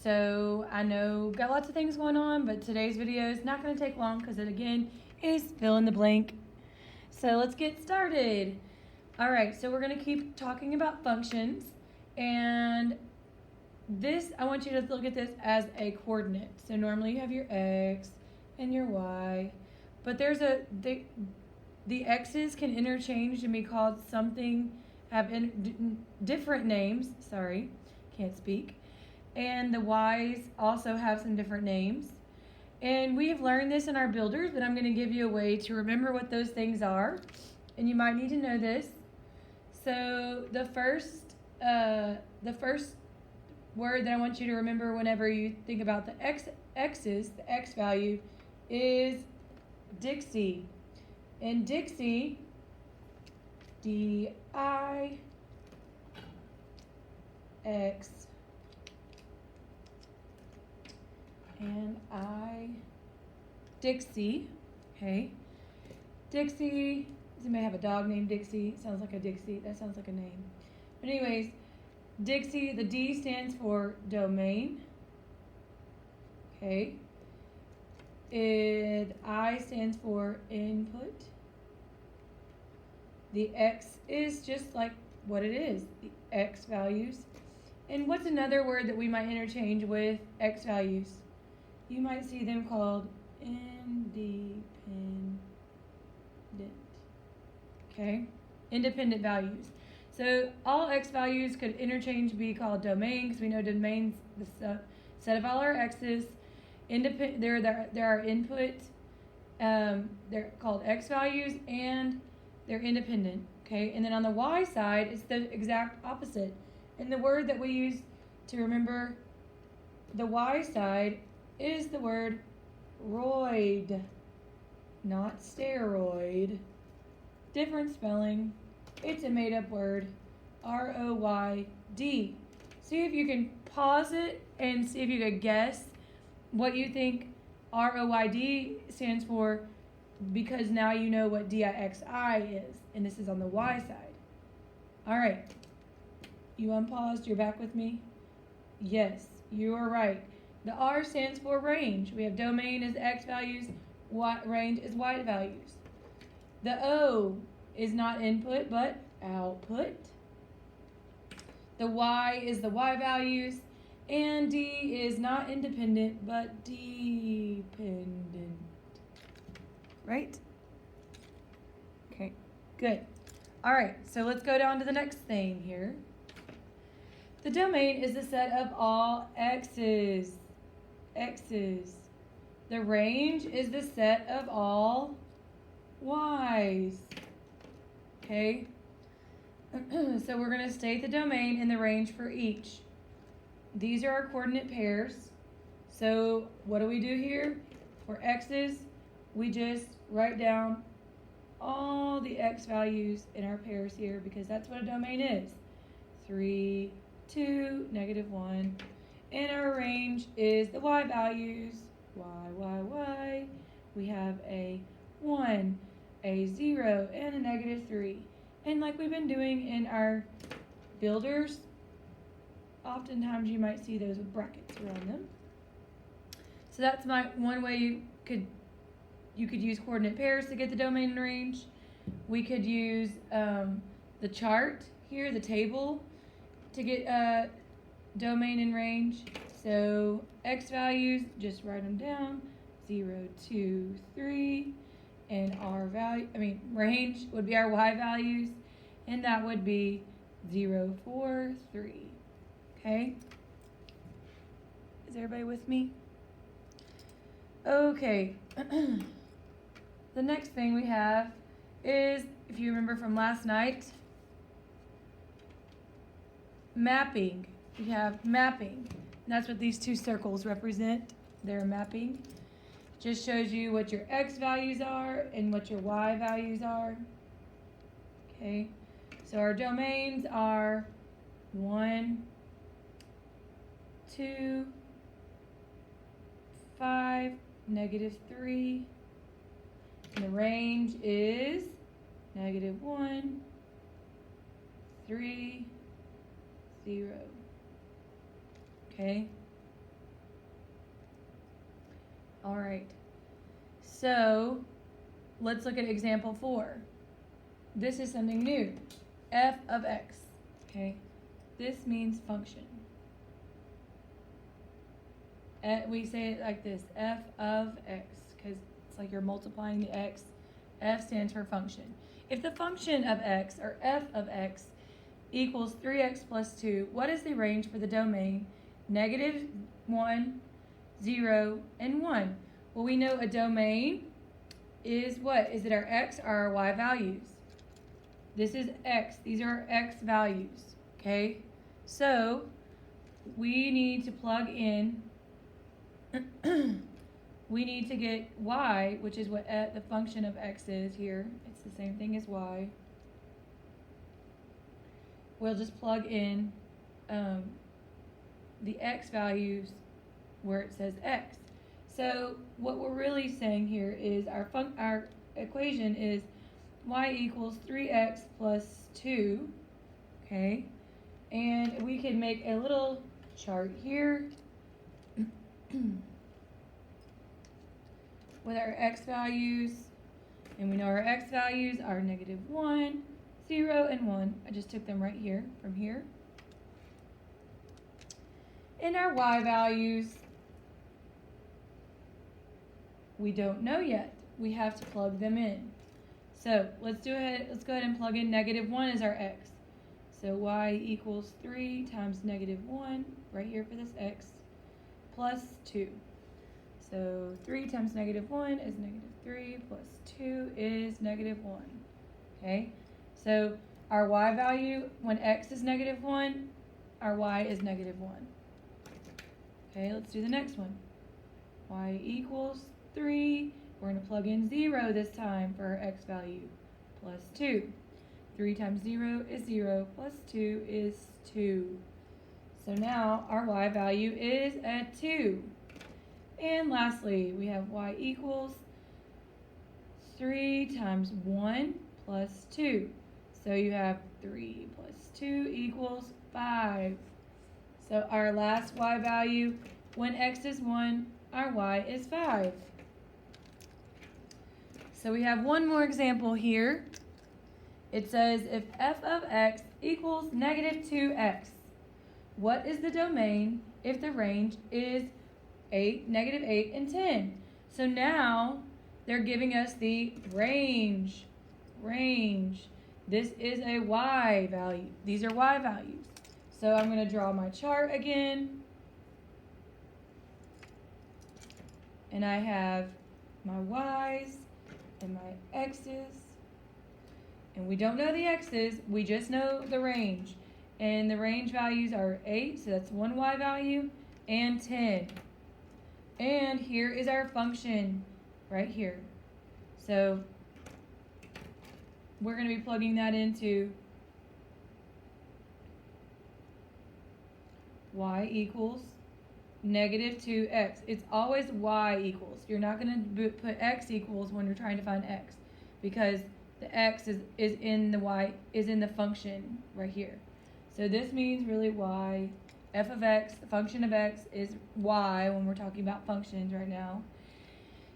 So I know got lots of things going on, but today's video is not going to take long because it again is fill in the blank. So let's get started. All right, so we're going to keep talking about functions, and this, I want you to look at this as a coordinate. So normally you have your x and your y, but there's the x's can interchange and be called something, have different names. Sorry, can't speak. And the y's also have some different names. And we have learned this in our builders, but I'm going to give you a way to remember what those things are. And you might need to know this. So the first word that I want you to remember whenever you think about the x's, the x value, is Dixie. And Dixie, D-I-X, and I, Dixie, okay? Dixie, does anybody have a dog named Dixie? Sounds like a Dixie, that sounds like a name. But anyways, Dixie, the D stands for domain, okay? I stands for input. The X is just like what it is, the X values. And what's another word that we might interchange with X values? You might see them called independent, okay? Independent values. So all X values could interchange be called domain, because we know domain's the set of all our X's. There are input, they're called X values, and they're independent, okay? And then on the Y side, it's the exact opposite. And the word that we use to remember the Y side is the word roid, not steroid. Different spelling. It's a made-up word, R-O-Y-D. See if you can pause it and see if you could guess what you think R-O-Y-D stands for, because now you know what D-I-X-I is, and this is on the Y side. All right. You unpaused, you're back with me? Yes, you are right. The R stands for range. We have domain as X values, range is Y values. The O is not input, but output. The Y is the Y values, and D is not independent, but dependent. Right? Okay, good. All right, so let's go down to the next thing here. The domain is the set of all x's. The range is the set of all y's. Okay? So we're going to state the domain and the range for each. These are our coordinate pairs. So what do we do here? For x's, we just write down all the x values in our pairs here, because that's what a domain is. 3, 2, -1. And our range is the y values. Y. We have a 1, a 0, and a -3. And like we've been doing in our builders, oftentimes you might see those with brackets around them. So that's one way you could use coordinate pairs to get the domain and range. We could use the chart here, the table, to get domain and range. So x values, just write them down, 0, 2, 3, and range would be our y values, and that would be 0, 4, 3. Okay? Is everybody with me? Okay. The next thing we have is, if you remember from last night, mapping. We have mapping. And that's what these two circles represent. They're mapping. Just shows you what your x values are and what your y values are. Okay. So our domains are 1, 2, 5, -3. And the range is -1, 3, 0. Okay? All right. So let's look at example 4. This is something new. F of x. Okay. This means function. We say it like this, f of x, because it's like you're multiplying the x. F stands for function. If the function of x, or f of x, equals 3x plus 2, what is the range for the domain -1, 0, and 1? Well, we know a domain is what? Is it our x or our y values? This is x. These are our x values, okay? So we need to plug in, we need to get y, which is what the function of x is here. It's the same thing as y. We'll just plug in the x values where it says x. So what we're really saying here is our equation is y equals 3x plus 2, okay? And we can make a little chart here with our x values, and we know our x values are -1, 0, and 1. I just took them right here from here. And our y values, we don't know yet. We have to plug them in. So let's go ahead and plug in -1 as our x. So y equals 3 times -1, right here for this x, plus 2. So 3 times -1 is -3, plus 2 is -1. Okay, so our y value, when x is -1, our y is -1. Okay, let's do the next one. Y equals 3. We're going to plug in 0 this time for our x value, plus 2. 3 times 0 is 0, plus 2 is 2. So now our y value is at 2. And lastly, we have y equals 3 times 1 plus 2. So you have 3 plus 2 equals 5. So our last y value, when x is 1, our y is 5. So we have one more example here. It says if f of x equals -2x, what is the domain if the range is -8 and 10? So now they're giving us the range. This is a y value. These are y values. So I'm going to draw my chart again. And I have my y's and my x's. And we don't know the x's, we just know the range. And the range values are 8, so that's one y value, and 10. And here is our function right here. So we're going to be plugging that into y equals -2x. It's always y equals. You're not going to put x equals when you're trying to find x, because the x is in the function right here. So this means really y. F of x, the function of x, is y when we're talking about functions right now.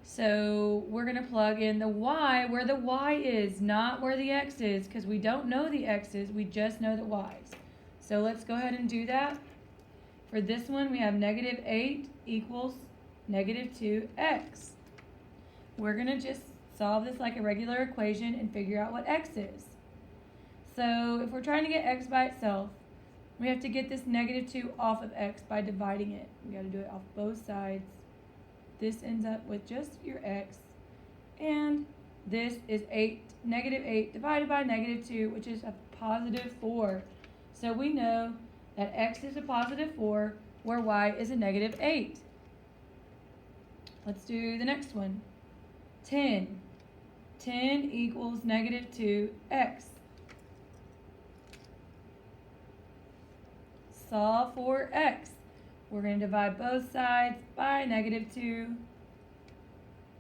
So we're going to plug in the y where the y is, not where the x is, because we don't know the x's, we just know the y's. So let's go ahead and do that. For this one, we have -8 equals -2x. We're going to just solve this like a regular equation and figure out what x is. So if we're trying to get x by itself, we have to get this -2 off of x by dividing it. We got to do it off both sides. This ends up with just your x, and this is -8 divided by -2, which is a +4. So we know that x is a +4, where y is a -8. Let's do the next one. 10. 10 equals -2x. Solve for x. We're going to divide both sides by -2.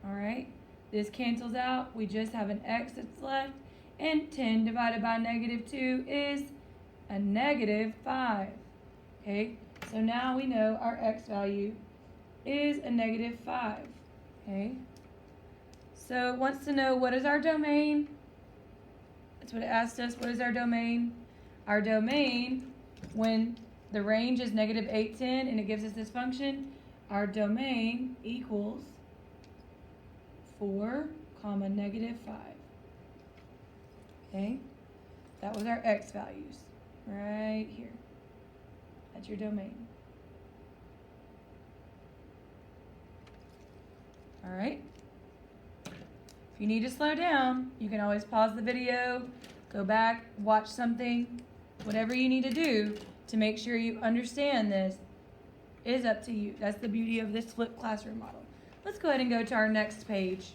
Alright, this cancels out. We just have an x that's left. And 10 divided by -2 is a -5. Okay, so now we know our x value is a -5. Okay. So it wants to know, what is our domain? That's what it asked us. What is our domain? Our domain, when the range is -8, 10, and it gives us this function, our domain equals 4, -5. Okay? That was our x values right here. That's your domain. All right? If you need to slow down, you can always pause the video, go back, watch something, whatever you need to do to make sure you understand this is up to you. That's the beauty of this flipped classroom model. Let's go ahead and go to our next page.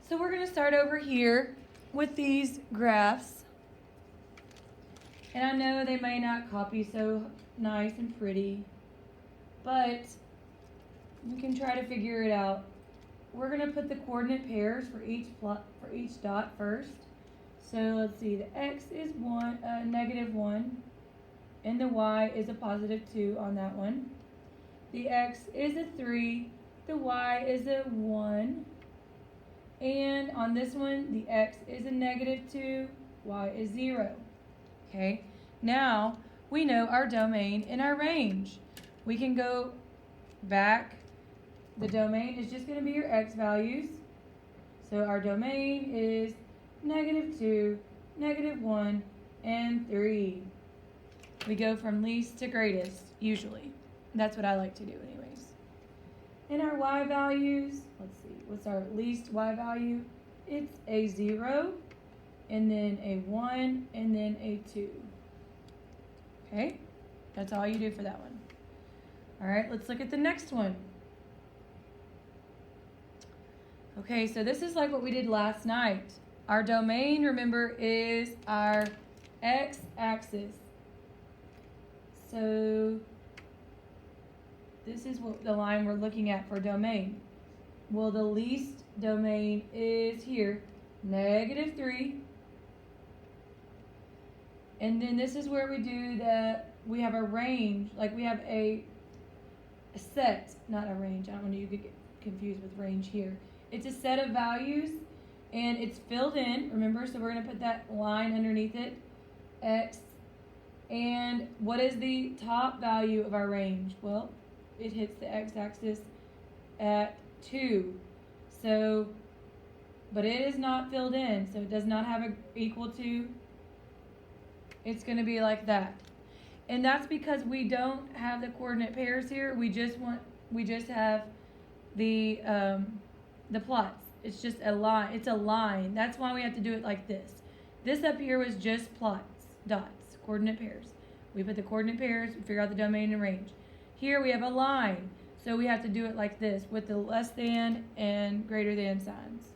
So we're going to start over here with these graphs. And I know they may not copy so nice and pretty, but we can try to figure it out. We're going to put the coordinate pairs for each dot first. So let's see, the x is -1, and the y is a +2 on that one. The x is a 3, the y is a 1, and on this one, the x is a -2, y is 0. Okay, now we know our domain and our range. We can go back. The domain is just going to be your x values. So our domain is -2, -1, and 3. We go from least to greatest, usually. That's what I like to do anyways. And our y values, let's see, what's our least y value? It's a 0, and then a 1, and then a 2. Okay, that's all you do for that one. All right, let's look at the next one. Okay, so this is like what we did last night. Our domain, remember, is our x-axis. So this is what the line we're looking at for domain. Well, the least domain is here, -3. And then this is where we do that. We have a range, like we have a set, not a range. I don't want you to get confused with range here. It's a set of values, and it's filled in, remember, so we're going to put that line underneath it, x. And what is the top value of our range? Well, it hits the x-axis at 2. So, but it is not filled in, so it does not have a equal to. It's going to be like that. And that's because we don't have the coordinate pairs here. We just have the plots. It's just a line. It's a line. That's why we have to do it like this. This up here was just plots, dots, coordinate pairs. We put the coordinate pairs, we figure out the domain and range. Here we have a line, so we have to do it like this with the less than and greater than signs.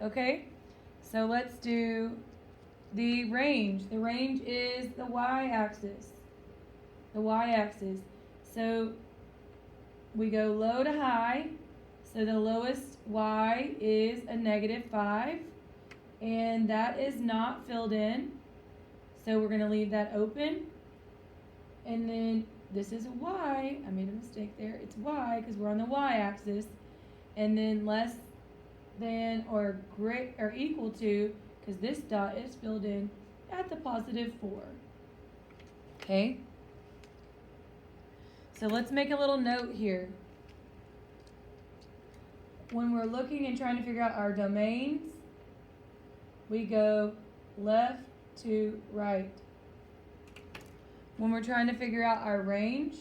Okay? So let's do the range. The range is the y-axis. The y-axis. So we go low to high. So the lowest y is a -5, and that is not filled in. So we're going to leave that open. And then this is a y. I made a mistake there. It's y because we're on the y-axis. And then less than or great or equal to, because this dot is filled in at the +4. Okay? So let's make a little note here. When we're looking and trying to figure out our domains, we go left to right. When we're trying to figure out our range,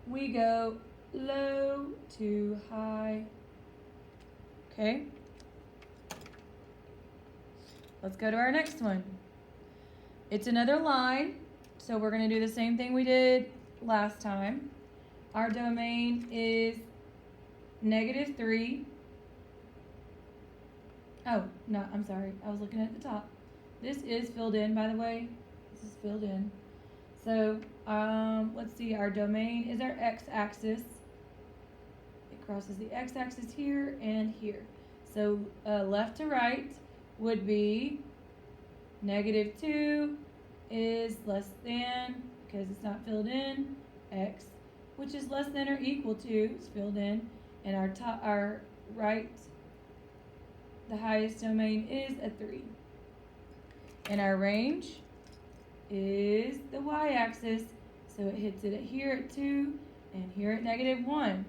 we go low to high. Okay? Let's go to our next one. It's another line, so we're going to do the same thing we did last time. Our domain is -3. Oh, no, I'm sorry. I was looking at the top. This is filled in, by the way. This is filled in. So, let's see. Our domain is our x-axis. It crosses the x-axis here and here. So, left to right would be -2 is less than, because it's not filled in, x. which is less than or equal to, is filled in, and our right, the highest domain is a 3. And our range is the y-axis, so it hits it here at 2 and here at -1.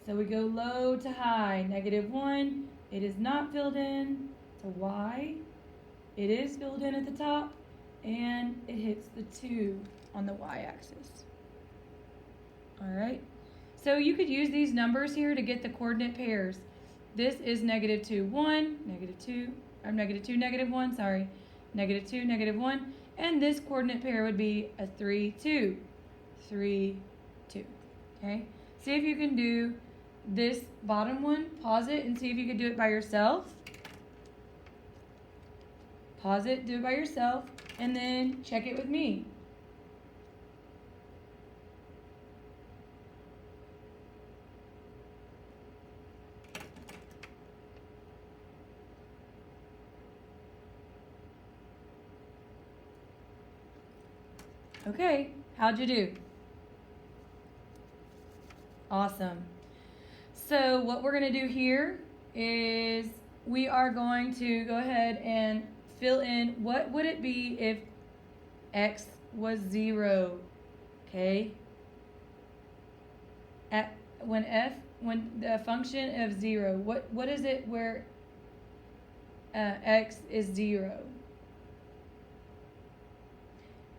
So we go low to high, -1, it is not filled in to y, it is filled in at the top, and it hits the 2 on the y-axis. Alright, so you could use these numbers here to get the coordinate pairs. This is -2, 1, -2, or -2, -1, sorry, -2, -1, and this coordinate pair would be a 3, 2, 3, 2, okay? See if you can do this bottom one, pause it, and see if you can do it by yourself. Pause it, do it by yourself, and then check it with me. Okay, how'd you do? Awesome. So what we're going to do here is we are going to go ahead and fill in what would it be if x was 0, okay? When the function of 0, what is it where x is 0?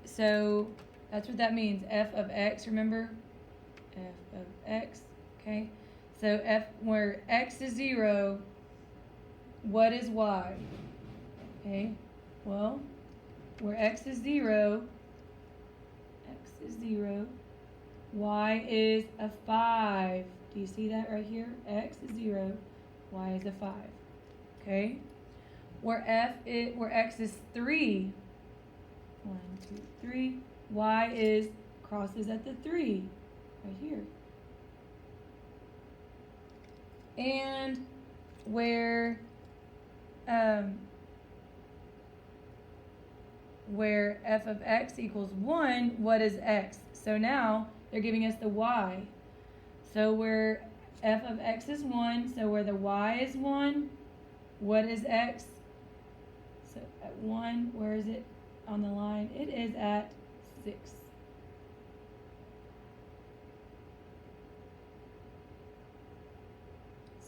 So that's what that means, f of x, remember? F of x, okay? So where x is 0, what is y? Okay, well, where x is 0, y is a 5. Do you see that right here? X is 0, y is a 5. Okay, where x is 3, 1, 2, 3, y is crosses at the 3, right here. And where f of x equals 1, what is x? So now they're giving us the y. So where f of x is 1, so where the y is 1, what is x? So at 1, where is it on the line? It is at 6.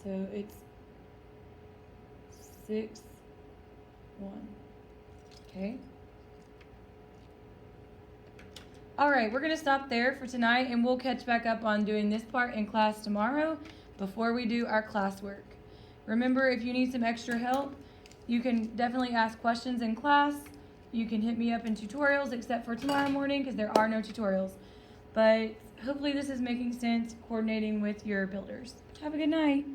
So it's 6, 1. Okay. All right, we're going to stop there for tonight, and we'll catch back up on doing this part in class tomorrow before we do our classwork. Remember, if you need some extra help, you can definitely ask questions in class. You can hit me up in tutorials, except for tomorrow morning because there are no tutorials. But hopefully this is making sense coordinating with your builders. Have a good night.